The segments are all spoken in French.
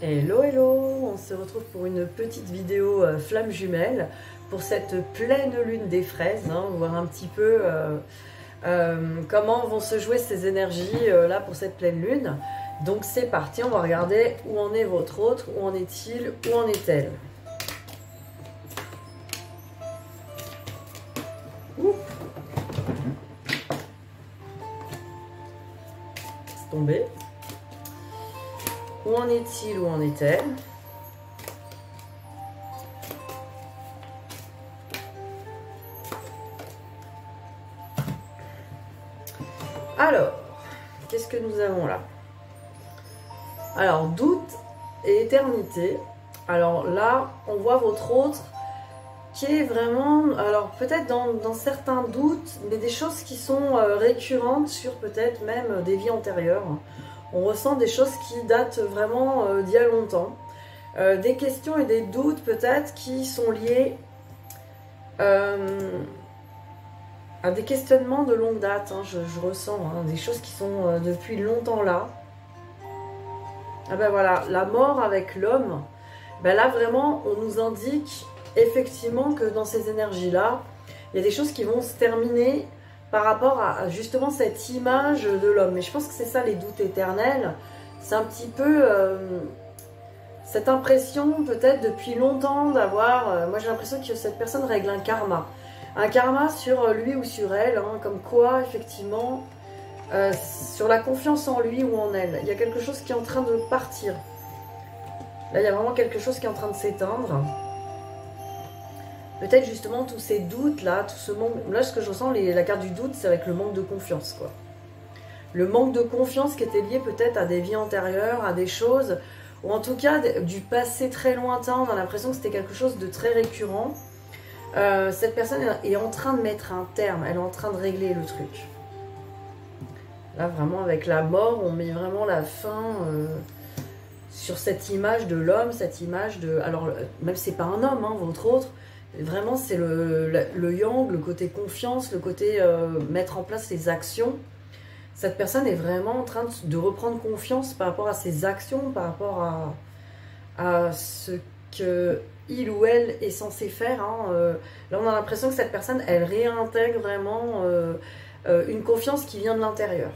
Hello hello, on se retrouve pour une petite vidéo flamme jumelle pour cette pleine lune des fraises, hein, voir un petit peu comment vont se jouer ces énergies là pour cette pleine lune. Donc c'est parti, on va regarder où en est votre autre, où en est-il, où en est-elle. C'est tombé. Où en est-il, où en est-elle? Alors, qu'est-ce que nous avons là? Alors, doute et éternité. Alors là, on voit votre autre qui est vraiment, alors peut-être dans certains doutes, mais des choses qui sont récurrentes sur peut-être même des vies antérieures. On ressent des choses qui datent vraiment d'il y a longtemps. Des questions et des doutes peut-être qui sont liés à des questionnements de longue date. Hein, je ressens des choses qui sont depuis longtemps là. Ah ben voilà, la mort avec l'homme. Ben là vraiment, on nous indique effectivement que dans ces énergies-là, il y a des choses qui vont se terminer par rapport à justement cette image de l'homme. Et je pense que c'est ça les doutes éternels. C'est un petit peu cette impression peut-être depuis longtemps d'avoir... moi j'ai l'impression que cette personne règle un karma. Un karma sur lui ou sur elle, hein, comme quoi effectivement, sur la confiance en lui ou en elle. Il y a quelque chose qui est en train de partir. Là il y a vraiment quelque chose qui est en train de s'éteindre. Peut-être justement tous ces doutes là, tout ce manque... Là ce que je ressens, la carte du doute, c'est avec le manque de confiance quoi. Le manque de confiance qui était lié peut-être à des vies antérieures, à des choses, ou en tout cas du passé très lointain. On a l'impression que c'était quelque chose de très récurrent. Cette personne est en train de mettre un terme, elle est en train de régler le truc. Là vraiment avec la mort, on met vraiment la fin sur cette image de l'homme, cette image de... Alors même c'est pas un homme, hein, votre autre. Vraiment, c'est le yang, le côté confiance, le côté mettre en place les actions. Cette personne est vraiment en train de reprendre confiance par rapport à ses actions, par rapport à ce qu'il ou elle est censé faire. Hein. Là, on a l'impression que cette personne, elle réintègre vraiment une confiance qui vient de l'intérieur.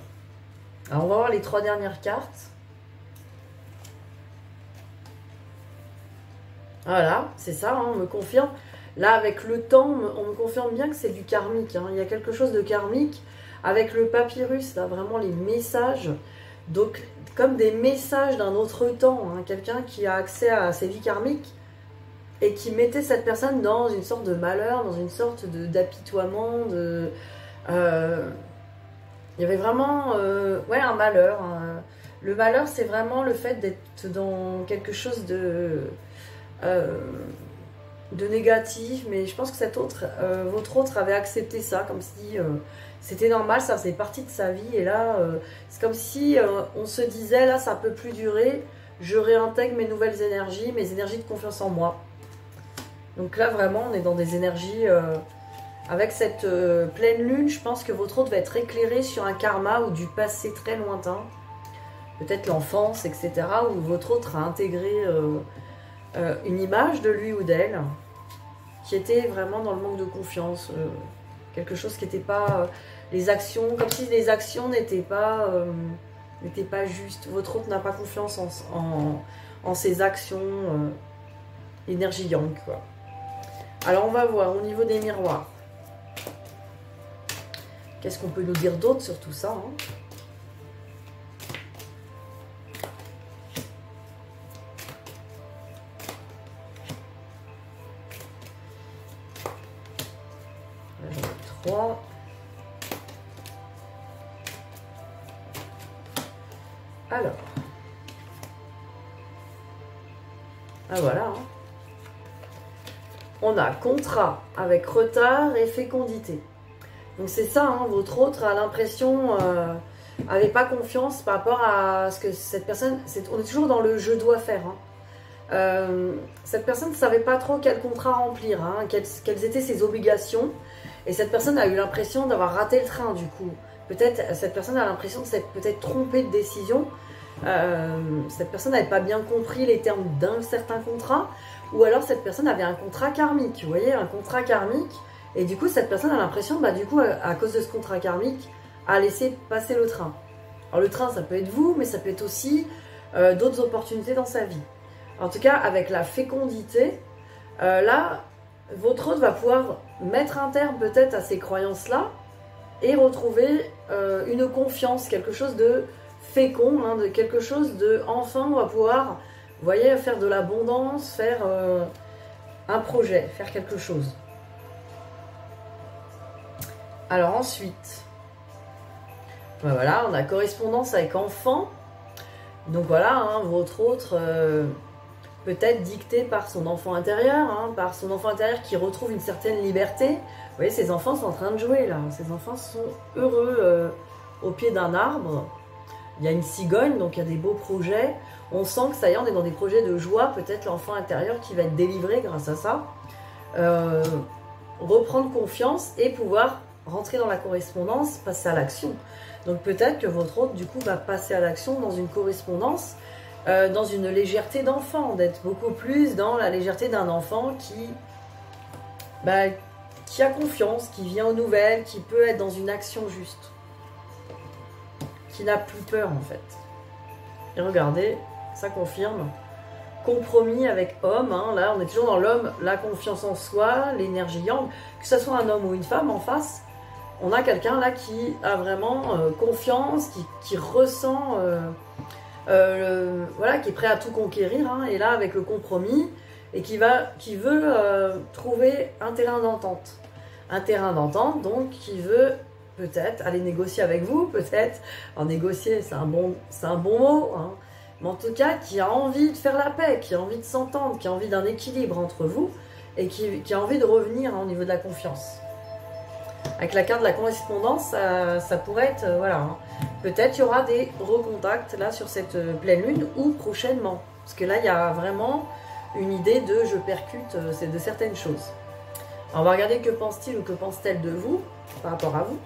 Alors, on va voir les 3 dernières cartes. Voilà, c'est ça, hein, on me confirme. Là, avec le temps, on me confirme bien que c'est du karmique. Hein. Il y a quelque chose de karmique avec le papyrus, là, vraiment les messages. Donc, comme des messages d'un autre temps. Hein. Quelqu'un qui a accès à ses vies karmiques et qui mettait cette personne dans une sorte de malheur, dans une sorte d'apitoiement. Il y avait vraiment ouais, un malheur. Hein. Le malheur, c'est vraiment le fait d'être dans quelque chose de négatif, mais je pense que votre autre avait accepté ça, comme si c'était normal, ça faisait partie de sa vie, et là, c'est comme si on se disait, là, ça peut plus durer, je réintègre mes nouvelles énergies, mes énergies de confiance en moi. Donc là, vraiment, on est dans des énergies, avec cette pleine lune, je pense que votre autre va être éclairé sur un karma ou du passé très lointain, peut-être l'enfance, etc., où votre autre a intégré... une image de lui ou d'elle qui était vraiment dans le manque de confiance, quelque chose qui n'était pas les actions, comme si les actions n'étaient pas justes. Votre autre n'a pas confiance en ses actions, énergie yang quoi. Alors on va voir au niveau des miroirs, qu'est-ce qu'on peut nous dire d'autre sur tout ça, hein. Alors, ah voilà, hein. On a contrat avec retard et fécondité. Donc c'est ça, hein, votre autre a l'impression, avait pas confiance par rapport à ce que cette personne, on est toujours dans le je dois faire. Hein. Cette personne ne savait pas trop quel contrat remplir, hein, quelles étaient ses obligations. Et cette personne a eu l'impression d'avoir raté le train du coup. Peut-être cette personne a l'impression de s'être peut-être trompée de décision cette personne n'avait pas bien compris les termes d'un certain contrat, ou alors cette personne avait un contrat karmique, vous voyez, un contrat karmique, et du coup cette personne a l'impression, bah, du coup, à cause de ce contrat karmique, à laisser passer le train. Alors le train, ça peut être vous, mais ça peut être aussi d'autres opportunités dans sa vie. En tout cas, avec la fécondité, là, votre hôte va pouvoir mettre un terme peut-être à ces croyances-là et retrouver une confiance, quelque chose de fécond, hein, de quelque chose de enfin on va pouvoir, vous voyez, faire de l'abondance, faire un projet, faire quelque chose. Alors ensuite, ben voilà, on a correspondance avec enfant. Donc voilà, hein, votre autre peut-être dicté par son enfant intérieur, hein, par son enfant intérieur qui retrouve une certaine liberté. Vous voyez, ces enfants sont en train de jouer là, ces enfants sont heureux au pied d'un arbre. Il y a une cigogne, donc il y a des beaux projets. On sent que ça y est, on est dans des projets de joie, peut-être l'enfant intérieur qui va être délivré grâce à ça. Reprendre confiance et pouvoir rentrer dans la correspondance, passer à l'action. Donc peut-être que votre hôte, du coup, va passer à l'action dans une correspondance, dans une légèreté d'enfant, d'être beaucoup plus dans la légèreté d'un enfant qui a confiance, qui vient aux nouvelles, qui peut être dans une action juste, qui n'a plus peur en fait. Et regardez, ça confirme. Compromis avec homme, hein, là on est toujours dans l'homme, la confiance en soi, l'énergie yang, que ce soit un homme ou une femme en face, on a quelqu'un là qui a vraiment confiance, qui ressent, voilà, qui est prêt à tout conquérir, hein, et là avec le compromis, et qui veut trouver un terrain d'entente. Un terrain d'entente, donc qui veut peut-être aller négocier avec vous, peut-être, en négocier c'est un bon mot, hein, mais en tout cas qui a envie de faire la paix, qui a envie de s'entendre, qui a envie d'un équilibre entre vous, et qui a envie de revenir, hein, au niveau de la confiance. Avec la carte de la correspondance, ça pourrait être, voilà, hein. Peut-être il y aura des recontacts là sur cette pleine lune ou prochainement. Parce que là, il y a vraiment une idée de je percute de certaines choses. Alors, on va regarder que pense-t-il ou que pense-t-elle de vous par rapport à vous.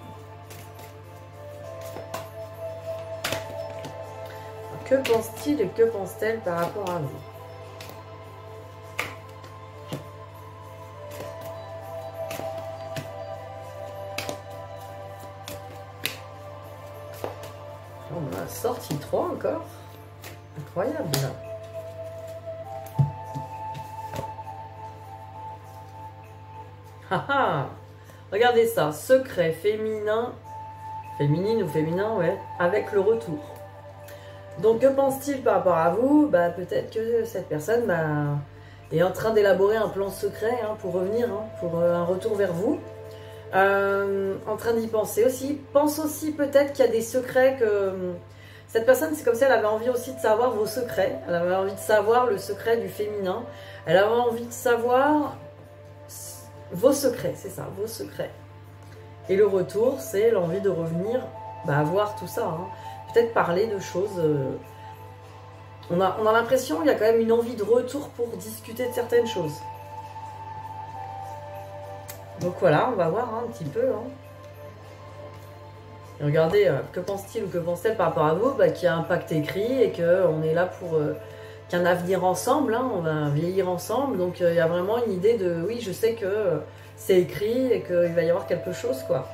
Que pense-t-il et que pense-t-elle par rapport à vous? On a sorti 3 encore. Incroyable. Haha. Regardez ça. Secret féminin. Féminine ou féminin, ouais. Avec le retour. Donc que pense-t-il par rapport à vous? Bah, peut-être que cette personne est en train d'élaborer un plan secret, hein, pour revenir, hein, pour un retour vers vous. En train d'y penser aussi. Pense aussi peut-être qu'il y a des secrets que... Cette personne, c'est comme si elle avait envie aussi de savoir vos secrets. Elle avait envie de savoir le secret du féminin. Elle avait envie de savoir vos secrets, c'est ça, vos secrets. Et le retour, c'est l'envie de revenir, voir tout ça, hein. Peut-être parler de choses... On a l'impression qu'il y a quand même une envie de retour pour discuter de certaines choses. Donc voilà, on va voir, hein, un petit peu. Hein. Et regardez, que pense-t-il ou que pense-t-elle par rapport à vous? Qu'il y a un pacte écrit et qu'on est là pour... qu'il y a un avenir ensemble, hein, on va vieillir ensemble. Donc il y a vraiment une idée de... Oui, je sais que c'est écrit et qu'il va y avoir quelque chose, quoi.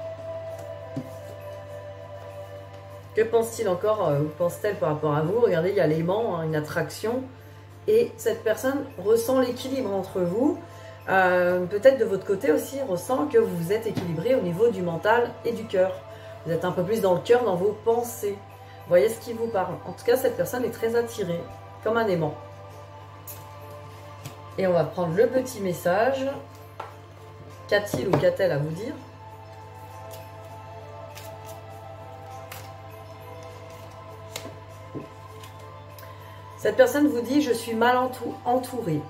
Que pense-t-il encore, ou pense-t-elle par rapport à vous? Regardez, il y a l'aimant, hein, une attraction. Et cette personne ressent l'équilibre entre vous. Peut-être de votre côté aussi, ressent que vous êtes équilibré au niveau du mental et du cœur. Vous êtes un peu plus dans le cœur, dans vos pensées. Vous voyez ce qui vous parle. En tout cas, cette personne est très attirée, comme un aimant. Et on va prendre le petit message. Qu'a-t-il ou qu'a-t-elle à vous dire? Cette personne vous dit « Je suis mal entourée.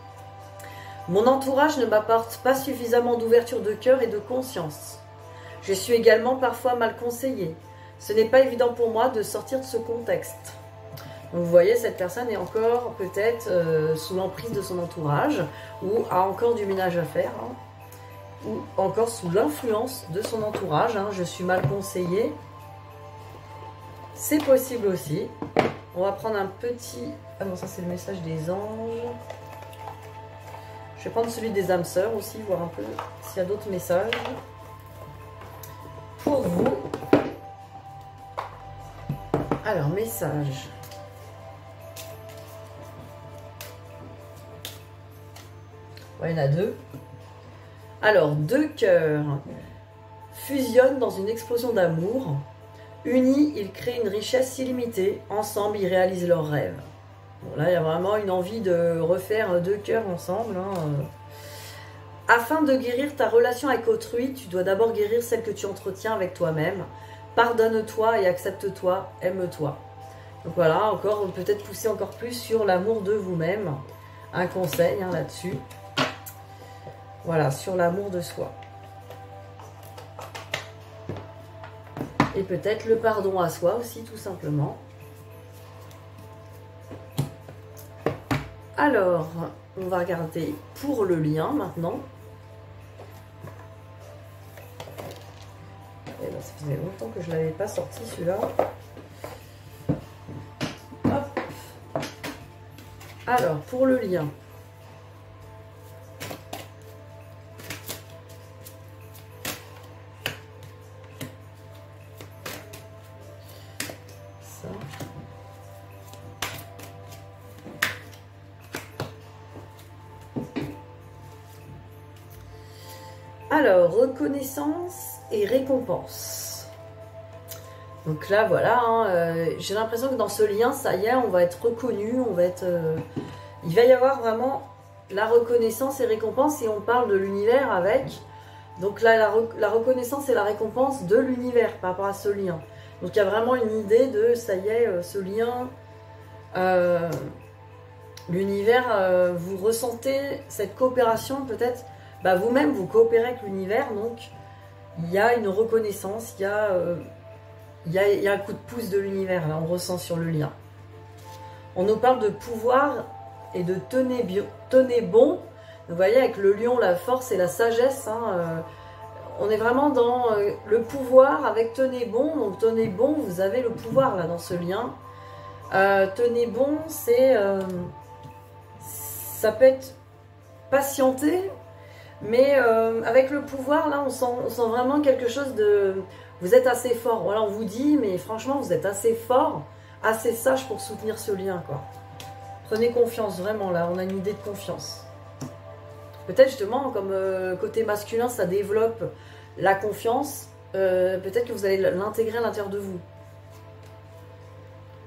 Mon entourage ne m'apporte pas suffisamment d'ouverture de cœur et de conscience. Je suis également parfois mal conseillée. Ce n'est pas évident pour moi de sortir de ce contexte. » Donc vous voyez, cette personne est encore peut-être sous l'emprise de son entourage ou a encore du ménage à faire, hein, ou encore sous l'influence de son entourage. Hein, je suis mal conseillée. C'est possible aussi. On va prendre un petit... Ah non, ça c'est le message des anges. Je vais prendre celui des âmes sœurs aussi, voir un peu s'il y a d'autres messages. Pour vous. Alors, message. Ouais, il y en a deux. Alors, deux cœurs fusionnent dans une explosion d'amour. Unis, ils créent une richesse illimitée. Ensemble, ils réalisent leurs rêves. Bon, là, il y a vraiment une envie de refaire deux cœurs ensemble. Afin de guérir ta relation avec autrui, tu dois d'abord guérir celle que tu entretiens avec toi-même. Pardonne-toi et accepte-toi, aime-toi. Donc voilà, encore peut-être pousser encore plus sur l'amour de vous-même. Un conseil là-dessus. Voilà, sur l'amour de soi. Et peut-être le pardon à soi aussi, tout simplement. Alors, on va regarder pour le lien maintenant. Eh ben, ça faisait longtemps que je ne l'avais pas sorti celui-là. Hop. Alors, pour le lien. Alors, reconnaissance et récompense. Donc là, voilà, j'ai l'impression que dans ce lien, ça y est, on va être reconnu, on va être... il va y avoir vraiment la reconnaissance et récompense, et on parle de l'univers avec... Donc là, la reconnaissance et la récompense de l'univers par rapport à ce lien. Donc il y a vraiment une idée de, ça y est, ce lien... l'univers, vous ressentez cette coopération peut-être... Bah, vous-même, vous coopérez avec l'univers, donc il y a une reconnaissance, il y a un coup de pouce de l'univers, là, on ressent sur le lien. On nous parle de pouvoir et de tenez bon. Vous voyez, avec le lion, la force et la sagesse, on est vraiment dans le pouvoir avec tenez bon. Donc tenez bon, vous avez le pouvoir là dans ce lien. Tenez bon, c'est... ça peut être patienter. Mais avec le pouvoir, là, on sent vraiment quelque chose de... Vous êtes assez fort. Voilà, on vous dit, mais franchement, vous êtes assez fort, assez sage pour soutenir ce lien, quoi. Prenez confiance, vraiment, là, on a une idée de confiance. Peut-être, justement, comme côté masculin, ça développe la confiance, peut-être que vous allez l'intégrer à l'intérieur de vous.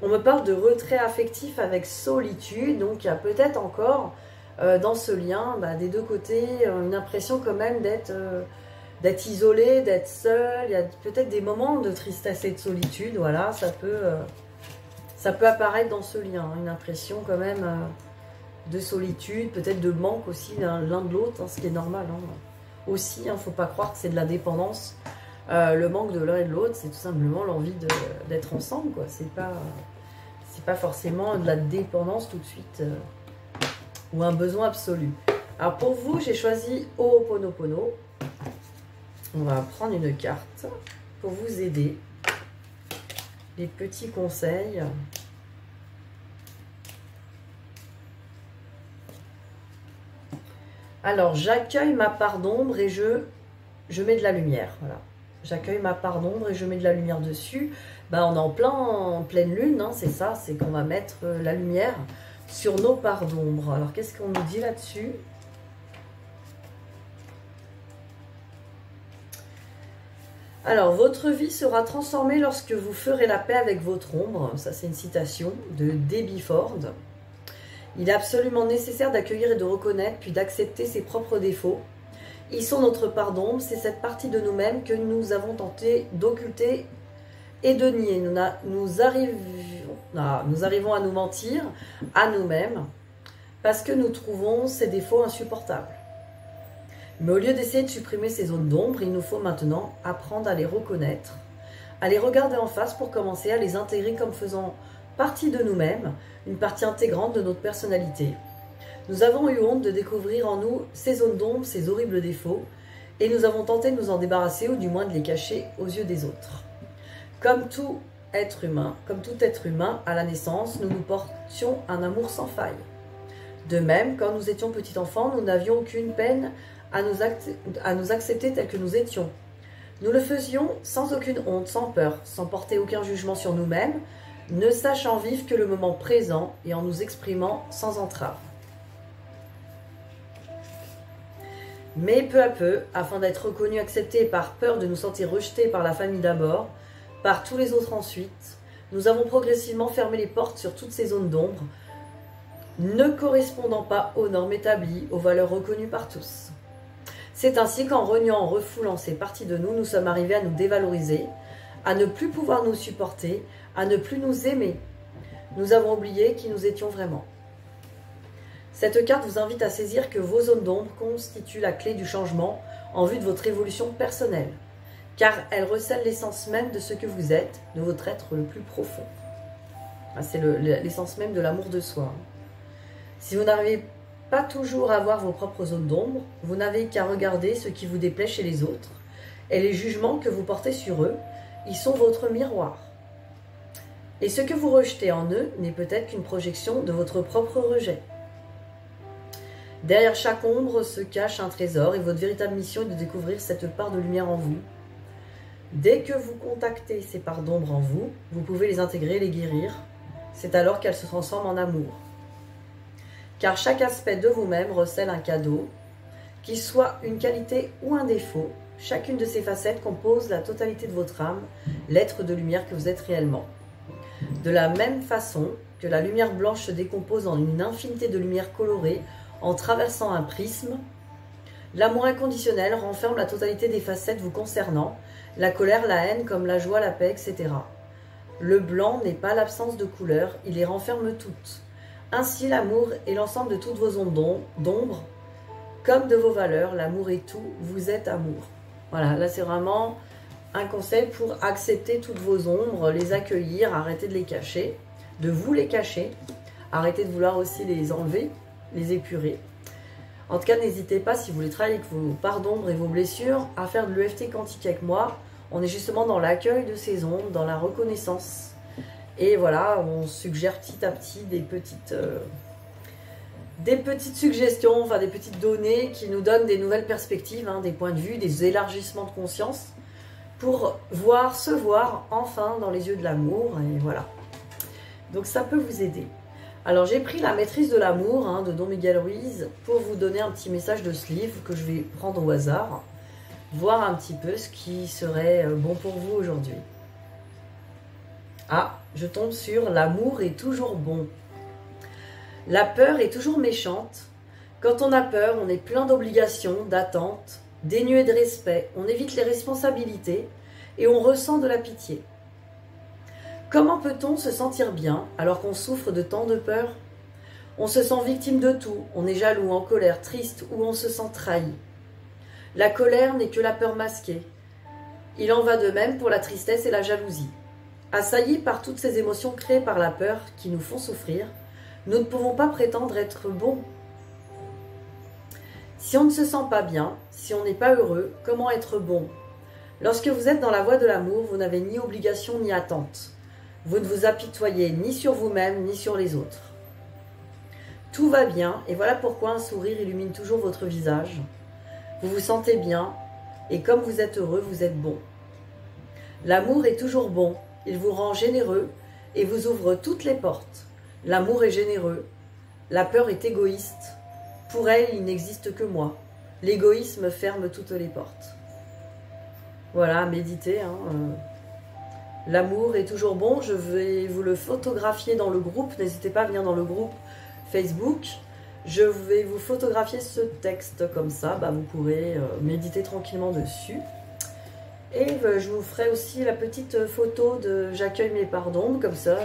On me parle de retrait affectif avec solitude, donc il y a peut-être encore... dans ce lien, des deux côtés, une impression quand même d'être isolé, d'être seul. Il y a peut-être des moments de tristesse et de solitude, voilà, ça peut apparaître dans ce lien, une impression quand même de solitude, peut-être de manque aussi l'un de l'autre, ce qui est normal. Aussi, il ne faut pas croire que c'est de la dépendance. Le manque de l'un et de l'autre, c'est tout simplement l'envie d'être ensemble, quoi. C'est pas forcément de la dépendance tout de suite. Ou un besoin absolu. Alors pour vous, j'ai choisi Ho'oponopono. On va prendre une carte pour vous aider. Les petits conseils. Alors, j'accueille ma part d'ombre et je mets de la lumière. Voilà. J'accueille ma part d'ombre et je mets de la lumière dessus. On est en pleine lune, c'est ça, c'est qu'on va mettre la lumière sur nos parts d'ombre. Alors, qu'est-ce qu'on nous dit là-dessus? Alors, votre vie sera transformée lorsque vous ferez la paix avec votre ombre. Ça, c'est une citation de Debbie Ford. Il est absolument nécessaire d'accueillir et de reconnaître, puis d'accepter ses propres défauts. Ils sont notre part d'ombre, c'est cette partie de nous-mêmes que nous avons tenté d'occulter et de nier. Nous arrivons à nous mentir à nous-mêmes parce que nous trouvons ces défauts insupportables. Mais au lieu d'essayer de supprimer ces zones d'ombre, il nous faut maintenant apprendre à les reconnaître, à les regarder en face pour commencer à les intégrer comme faisant partie de nous-mêmes, une partie intégrante de notre personnalité. Nous avons eu honte de découvrir en nous ces zones d'ombre, ces horribles défauts, et nous avons tenté de nous en débarrasser ou du moins de les cacher aux yeux des autres. Comme tout être humain, comme tout être humain, à la naissance, nous nous portions un amour sans faille. De même, quand nous étions petits enfants, nous n'avions aucune peine à nous accepter tels que nous étions. Nous le faisions sans aucune honte, sans peur, sans porter aucun jugement sur nous-mêmes, ne sachant vivre que le moment présent et en nous exprimant sans entrave. Mais peu à peu, afin d'être reconnus, acceptés par peur de nous sentir rejetés par la famille d'abord, par tous les autres ensuite, nous avons progressivement fermé les portes sur toutes ces zones d'ombre, ne correspondant pas aux normes établies, aux valeurs reconnues par tous. C'est ainsi qu'en reniant, en refoulant ces parties de nous, nous sommes arrivés à nous dévaloriser, à ne plus pouvoir nous supporter, à ne plus nous aimer. Nous avons oublié qui nous étions vraiment. Cette carte vous invite à saisir que vos zones d'ombre constituent la clé du changement en vue de votre évolution personnelle, car elles recèlent l'essence même de ce que vous êtes, de votre être le plus profond. C'est l'essence même de l'amour de soi. Si vous n'arrivez pas toujours à voir vos propres zones d'ombre, vous n'avez qu'à regarder ce qui vous déplaît chez les autres et les jugements que vous portez sur eux, ils sont votre miroir. Et ce que vous rejetez en eux n'est peut-être qu'une projection de votre propre rejet. Derrière chaque ombre se cache un trésor et votre véritable mission est de découvrir cette part de lumière en vous. Dès que vous contactez ces parts d'ombre en vous, vous pouvez les intégrer, les guérir. C'est alors qu'elles se transforment en amour. Car chaque aspect de vous-même recèle un cadeau, qu'il soit une qualité ou un défaut. Chacune de ces facettes compose la totalité de votre âme, l'être de lumière que vous êtes réellement. De la même façon que la lumière blanche se décompose en une infinité de lumières colorées en traversant un prisme, l'amour inconditionnel renferme la totalité des facettes vous concernant, la colère, la haine comme la joie, la paix, etc. Le blanc n'est pas l'absence de couleurs, il les renferme toutes. Ainsi, l'amour est l'ensemble de toutes vos ondes d'ombre, comme de vos valeurs. L'amour est tout, vous êtes amour. Voilà, là c'est vraiment un conseil pour accepter toutes vos ombres, les accueillir, arrêter de les cacher, de vous les cacher, arrêter de vouloir aussi les enlever, les épurer. En tout cas, n'hésitez pas, si vous voulez travailler avec vos parts d'ombre et vos blessures, à faire de l'EFT quantique avec moi. On est justement dans l'accueil de ces ombres, dans la reconnaissance. Et voilà, on suggère petit à petit des petites suggestions, enfin des petites données qui nous donnent des nouvelles perspectives, des points de vue, des élargissements de conscience pour se voir enfin dans les yeux de l'amour. Et voilà. Donc ça peut vous aider. Alors j'ai pris la maîtrise de l'amour de Don Miguel Ruiz pour vous donner un petit message de ce livre que je vais prendre au hasard, voir un petit peu ce qui serait bon pour vous aujourd'hui. Ah, je tombe sur l'amour est toujours bon. La peur est toujours méchante. Quand on a peur, on est plein d'obligations, d'attentes, dénué de respect, on évite les responsabilités et on ressent de la pitié. Comment peut-on se sentir bien alors qu'on souffre de tant de peur? On se sent victime de tout, on est jaloux, en colère, triste ou on se sent trahi. La colère n'est que la peur masquée. Il en va de même pour la tristesse et la jalousie. Assaillis par toutes ces émotions créées par la peur qui nous font souffrir, nous ne pouvons pas prétendre être bons. Si on ne se sent pas bien, si on n'est pas heureux, comment être bon? Lorsque vous êtes dans la voie de l'amour, vous n'avez ni obligation ni attente. Vous ne vous apitoyez ni sur vous-même ni sur les autres. Tout va bien et voilà pourquoi un sourire illumine toujours votre visage. Vous vous sentez bien et comme vous êtes heureux, vous êtes bon. L'amour est toujours bon. Il vous rend généreux et vous ouvre toutes les portes. L'amour est généreux. La peur est égoïste. Pour elle, il n'existe que moi. L'égoïsme ferme toutes les portes. Voilà, méditez. L'amour est toujours bon. Je vais vous le photographier dans le groupe. N'hésitez pas à venir dans le groupe Facebook. Je vais vous photographier ce texte comme ça. Vous pourrez méditer tranquillement dessus. Et je vous ferai aussi la petite photo de j'accueille mes parts d'ombre, comme ça,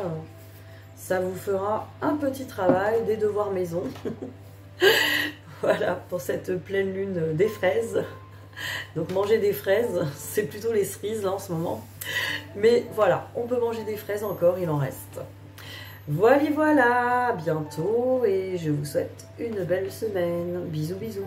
ça vous fera un petit travail des devoirs maison. Voilà, pour cette pleine lune des fraises. Donc manger des fraises, c'est plutôt les cerises là en ce moment. Mais voilà, on peut manger des fraises encore, il en reste. Voilà, à bientôt et je vous souhaite une belle semaine. Bisous, bisous.